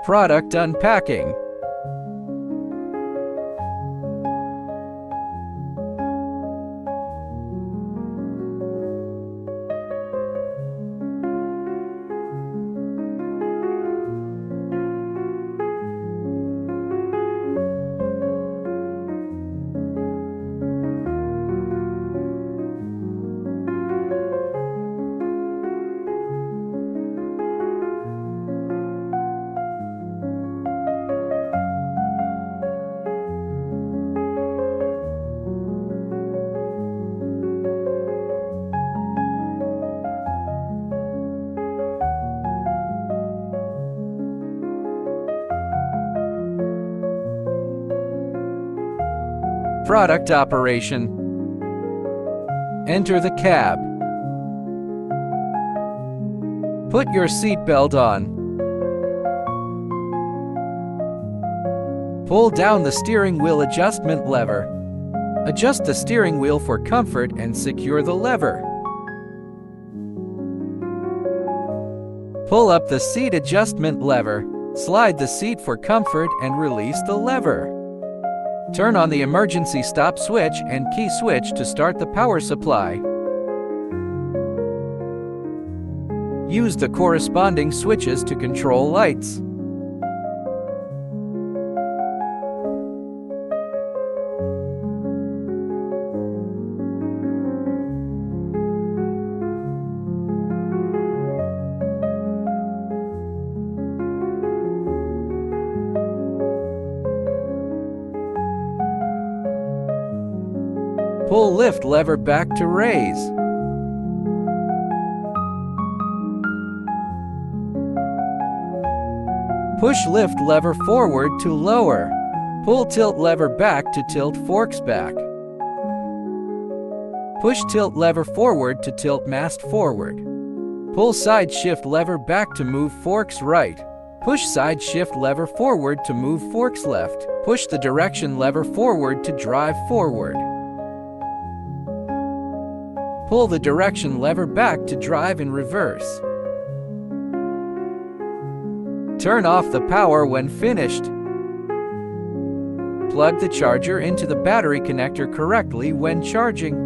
Product unpacking. Product operation. Enter the cab. Put your seatbelt on. Pull down the steering wheel adjustment lever. Adjust the steering wheel for comfort and secure the lever. Pull up the seat adjustment lever. Slide the seat for comfort and release the lever. Turn on the emergency stop switch and key switch to start the power supply. Use the corresponding switches to control lights. Pull lift lever back to raise. Push lift lever forward to lower. Pull tilt lever back to tilt forks back. Push tilt lever forward to tilt mast forward. Pull side shift lever back to move forks right. Push side shift lever forward to move forks left. Push the direction lever forward to drive forward. Pull the direction lever back to drive in reverse. Turn off the power when finished. Plug the charger into the battery connector correctly when charging.